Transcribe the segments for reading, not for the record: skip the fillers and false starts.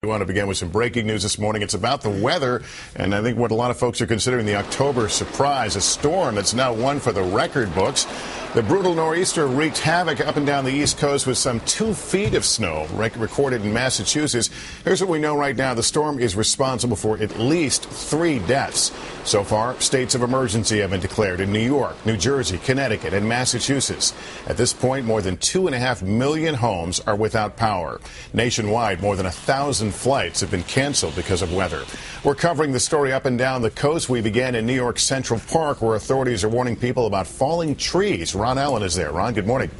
We want to begin with some breaking news this morning. It's about the weather, and I think what a lot of folks are considering the October surprise, a storm that's now one for the record books. The brutal nor'easter wreaked havoc up and down the East Coast with some 2 feet of snow recorded in Massachusetts. Here's what we know right now. The storm is responsible for at least 3 deaths. So far, states of emergency have been declared in New York, New Jersey, Connecticut, and Massachusetts. At this point, more than 2.5 million homes are without power. Nationwide, more than 1,000 flights have been canceled because of weather. We're covering the story up and down the coast. We began in New York Central Park, where authorities are warning people about falling trees. Ron Allen is there. Ron, good morning.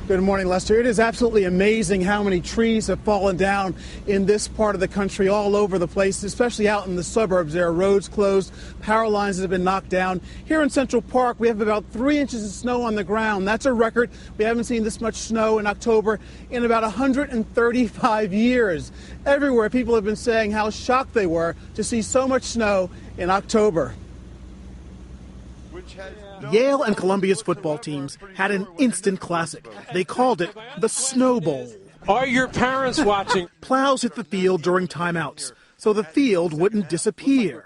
Good morning, Lester. It is absolutely amazing how many trees have fallen down in this part of the country, all over the place, especially out in the suburbs. There are roads closed, power lines that have been knocked down. Here in Central Park, we have about 3 inches of snow on the ground. That's a record. We haven't seen this much snow in October in about 135 years. Everywhere, people have been saying how shocked they were to see so much snow in October. Yale and Columbia's football teams had an instant classic. They called it the Snow Bowl. Are your parents watching? Plows hit the field during timeouts, so the field wouldn't disappear.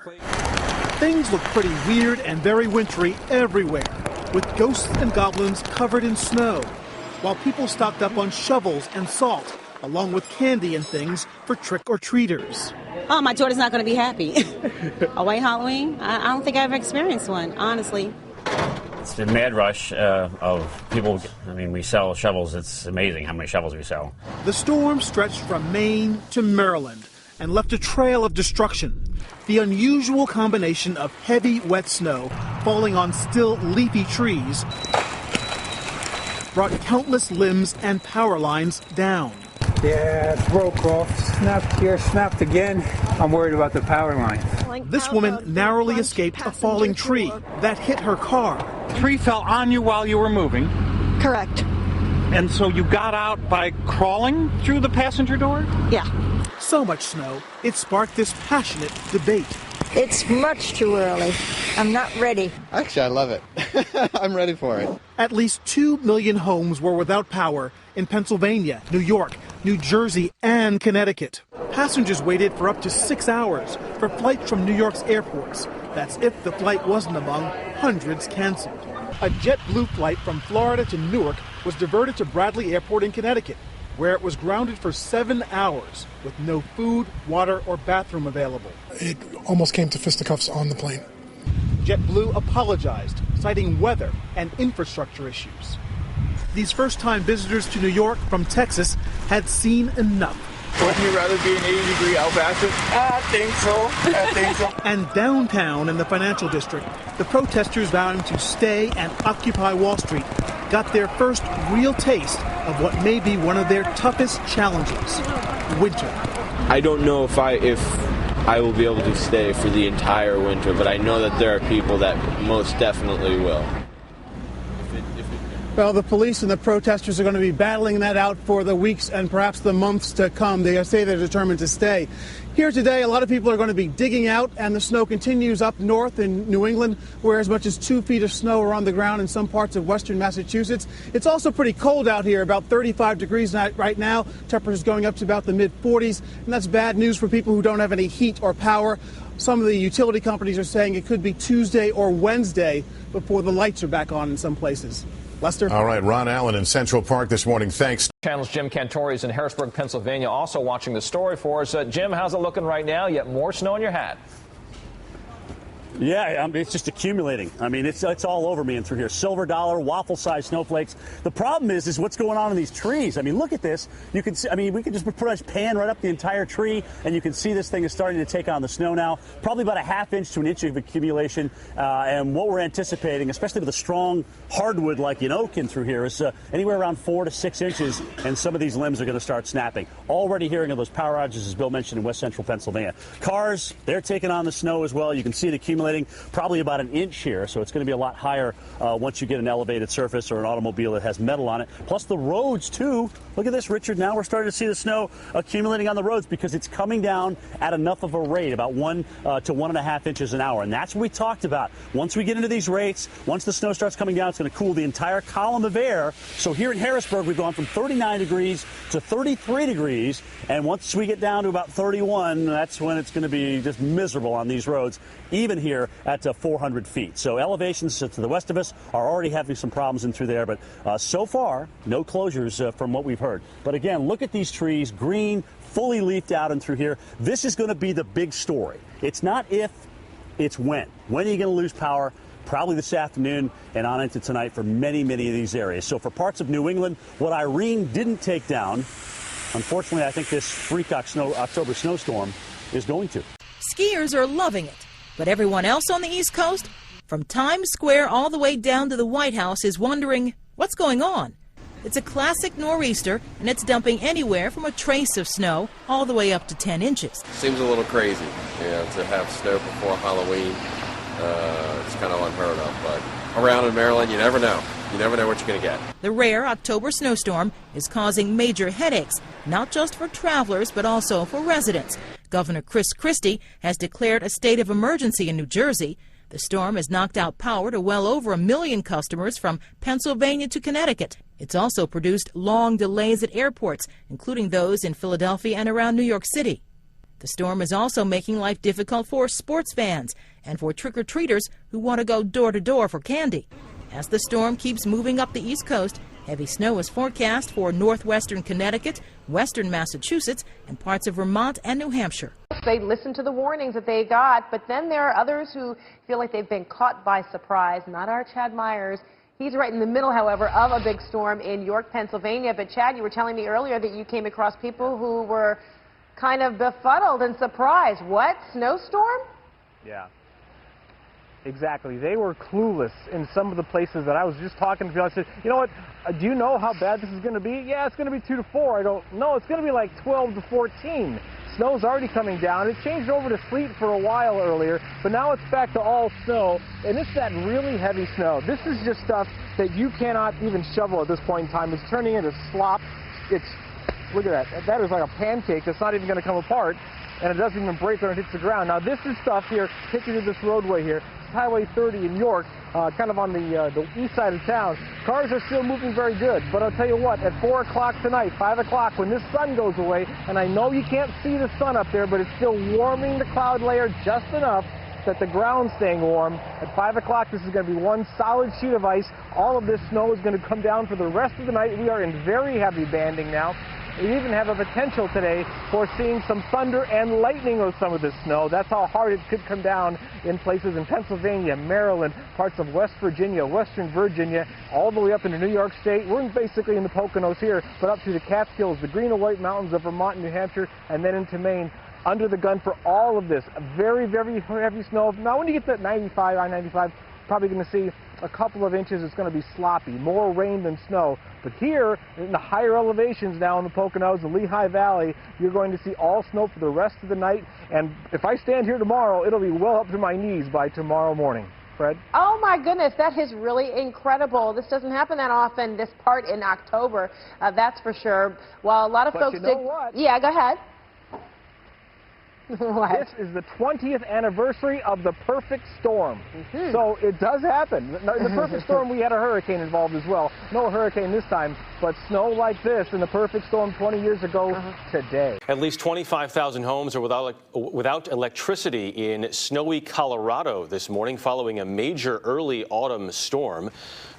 Things look pretty weird and very wintry everywhere, with ghosts and goblins covered in snow, while people stocked up on shovels and salt, along with candy and things for trick-or-treaters. Oh, my daughter's not going to be happy. A white Halloween? I don't think I ever experienced one, honestly. It's the mad rush of people. I mean, we sell shovels. It's amazing how many shovels we sell. The storm stretched from Maine to Maryland and left a trail of destruction. The unusual combination of heavy, wet snow falling on still leafy trees brought countless limbs and power lines down. Yeah, it broke off. Snapped here, snapped again. I'm worried about the power line. This woman narrowly escaped a falling tree that hit her car. Tree fell on you while you were moving? Correct. And so you got out by crawling through the passenger door? Yeah. So much snow, it sparked this passionate debate. It's much too early. I'm not ready. Actually, I love it. I'm ready for it. At least 2 million homes were without power in Pennsylvania, New York, New Jersey, and Connecticut. Passengers waited for up to 6 hours for flights from New York's airports. That's if the flight wasn't among hundreds canceled. A JetBlue flight from Florida to Newark was diverted to Bradley Airport in Connecticut, where it was grounded for 7 hours with no food, water, or bathroom available. It almost came to fisticuffs on the plane. JetBlue apologized, citing weather and infrastructure issues. These first-time visitors to New York from Texas had seen enough. Wouldn't you rather be in 80-degree Outback? I think so. And downtown in the financial district, the protesters vowing to stay and occupy Wall Street got their first real taste of what may be one of their toughest challenges, winter. I don't know if I will be able to stay for the entire winter, but I know that there are people that most definitely will. Well, the police and the protesters are going to be battling that out for the weeks and perhaps the months to come. They say they're determined to stay. Here today, a lot of people are going to be digging out, and the snow continues up north in New England, where as much as 2 feet of snow are on the ground in some parts of western Massachusetts. It's also pretty cold out here, about 35 degrees right now. Temperatures going up to about the mid-40s, and that's bad news for people who don't have any heat or power. Some of the utility companies are saying it could be Tuesday or Wednesday before the lights are back on in some places. Lester? All right, Ron Allen in Central Park this morning. Thanks. Channel's Jim Cantori is in Harrisburg, Pennsylvania, also watching the story for us. Jim, how's it looking right now? Yet more snow in your hat. Yeah, it's just accumulating. I mean, it's all over me and through here. Silver dollar, waffle-sized snowflakes. The problem is what's going on in these trees. I mean, look at this. You can see, I mean, we can just pretty much pan right up the entire tree, and you can see this thing is starting to take on the snow now. Probably about a ½ inch to an inch of accumulation. And what we're anticipating, especially with a strong hardwood like an oak in through here, is anywhere around 4 to 6 inches, and some of these limbs are going to start snapping. Already hearing of those power outages, as Bill mentioned, in west central Pennsylvania. Cars, they're taking on the snow as well. You can see it accumulating. Probably about an inch here, so it's going to be a lot higher once you get an elevated surface or an automobile that has metal on it. Plus the roads, too, Look at this, Richard. Now we're starting to see the snow accumulating on the roads because it's coming down at enough of a rate, about 1 to 1.5 inches an hour. And that's what we talked about. Once we get into these rates, once the snow starts coming down, it's going to cool the entire column of air. So here in Harrisburg, we've gone from 39 degrees to 33 degrees. And once we get down to about 31, that's when it's going to be just miserable on these roads, even here at 400 feet. So elevations to the west of us are already having some problems in through there. But so far, no closures from what we've heard. But again, look at these trees, green, fully leafed out and through here. This is going to be the big story. It's not if, it's when. When are you going to lose power? Probably this afternoon and on into tonight for many, many of these areas. So for parts of New England, what Irene didn't take down, unfortunately, I think this freak October snowstorm is going to. Skiers are loving it, but everyone else on the East Coast, from Times Square all the way down to the White House, is wondering what's going on. It's a classic nor'easter, and it's dumping anywhere from a trace of snow all the way up to 10 inches. Seems a little crazy, to have snow before Halloween. It's kind of unheard of, but around in Maryland, you never know. You never know what you're going to get. The rare October snowstorm is causing major headaches, not just for travelers, but also for residents. Governor Chris Christie has declared a state of emergency in New Jersey. The storm has knocked out power to well over 1 million customers from Pennsylvania to Connecticut. It's also produced long delays at airports, including those in Philadelphia and around New York City. The storm is also making life difficult for sports fans and for trick-or-treaters who want to go door to door for candy. As the storm keeps moving up the East Coast, heavy snow is forecast for northwestern Connecticut, western Massachusetts, and parts of Vermont and New Hampshire. They listened to the warnings that they got, but then there are others who feel like they've been caught by surprise. Not our Chad Myers. He's right in the middle, however, of a big storm in York, Pennsylvania. But Chad, you were telling me earlier that you came across people who were kind of befuddled and surprised. What? Snowstorm? Yeah. Exactly. They were clueless in some of the places that I was just talking to people. I said, you know what, do you know how bad this is going to be? Yeah, it's going to be 2 to 4. I go, no, it's going to be like 12 to 14. Snow's already coming down. It changed over to sleet for a while earlier, but now it's back to all snow, and it's that really heavy snow. This is just stuff that you cannot even shovel at this point in time. It's turning into slop. It's, look at that. That is like a pancake that's not even going to come apart, and it doesn't even break when it hits the ground. Now, this is stuff here, pictured in this roadway here. Highway 30 in York, kind of on the east side of town. Cars are still moving very good, but I'll tell you what, at 4 o'clock tonight, 5 o'clock, when this sun goes away, and I know you can't see the sun up there, but it's still warming the cloud layer just enough that the ground's staying warm. At 5 o'clock, this is going to be one solid sheet of ice. All of this snow is going to come down for the rest of the night. We are in very heavy banding now. We even have a potential today for seeing some thunder and lightning with some of this snow. That's how hard it could come down in places in Pennsylvania, Maryland, parts of West Virginia, Western Virginia, all the way up into New York State. We're basically in the Poconos here, but up through the Catskills, the Green and White Mountains of Vermont and New Hampshire, and then into Maine. Under the gun for all of this. Very, very heavy snow. Now, when you get to 95, I-95, probably going to see a couple of inches. It's going to be sloppy, more rain than snow. But here, in the higher elevations now in the Poconos, the Lehigh Valley, you're going to see all snow for the rest of the night. And if I stand here tomorrow, it'll be well up to my knees by tomorrow morning. Fred? Oh, my goodness. That is really incredible. This doesn't happen that often, this part in October. That's for sure. Well, a lot of folks you know what? Yeah, go ahead. This is the 20th anniversary of the perfect storm. So it does happen. In the perfect storm, we had a hurricane involved as well. No hurricane this time, but snow like this in the perfect storm 20 years ago today. At least 25,000 homes are without electricity in snowy Colorado this morning following a major early autumn storm.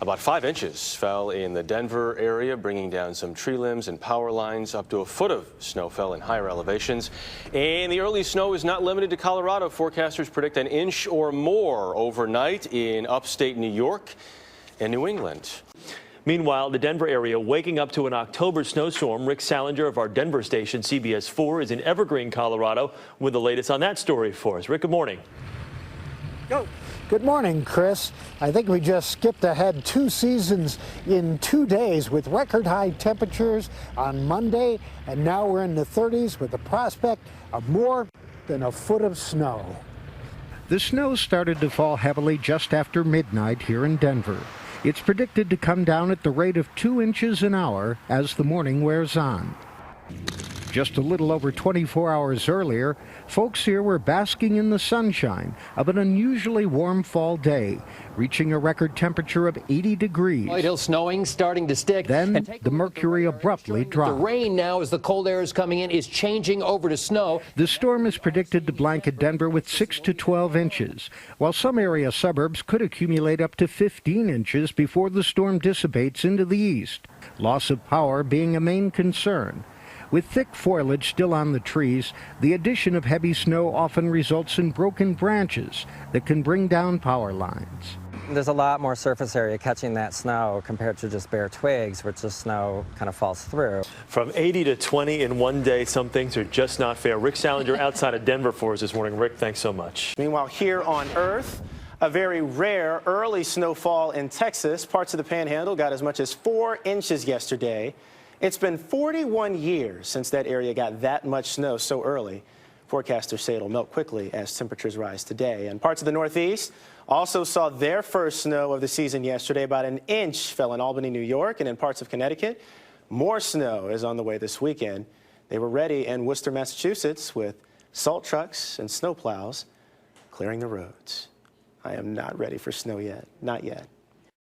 About 5 inches fell in the Denver area, bringing down some tree limbs and power lines. Up to a foot of snow fell in higher elevations. And the early snow is not limited to Colorado. Forecasters predict an inch or more overnight in upstate New York and New England. Meanwhile, the Denver area waking up to an October snowstorm. Rick Salinger of our Denver station, CBS 4, is in Evergreen, Colorado, with the latest on that story for us. Rick, good morning. Go. Good morning, Chris. I think we just skipped ahead 2 seasons in 2 days with record high temperatures on Monday, and now we're in the 30s with the prospect of more than a foot of snow. The snow started to fall heavily just after midnight here in Denver. It's predicted to come down at the rate of 2 inches an hour as the morning wears on. Just a little over 24 hours earlier, folks here were basking in the sunshine of an unusually warm fall day, reaching a record temperature of 80 degrees. White Hill snowing starting to stick. Then the mercury abruptly dropped. The rain now, as the cold air is coming in, is changing over to snow. The storm is predicted to blanket Denver with 6 to 12 inches, while some area suburbs could accumulate up to 15 inches before the storm dissipates into the east. Loss of power being a main concern. With thick foliage still on the trees, the addition of heavy snow often results in broken branches that can bring down power lines. There's a lot more surface area catching that snow compared to just bare twigs, which the snow kind of falls through. From 80 to 20 in one day, some things are just not fair. Rick Salinger outside of Denver for us this morning. Rick, thanks so much. Meanwhile, here on Earth, a very rare early snowfall in Texas. Parts of the Panhandle got as much as 4 inches yesterday. It's been 41 years since that area got that much snow so early. Forecasters say it'll melt quickly as temperatures rise today. And parts of the Northeast also saw their first snow of the season yesterday. About an inch fell in Albany, New York, and in parts of Connecticut. More snow is on the way this weekend. They were ready in Worcester, Massachusetts, with salt trucks and snow plows clearing the roads. I am not ready for snow yet. Not yet.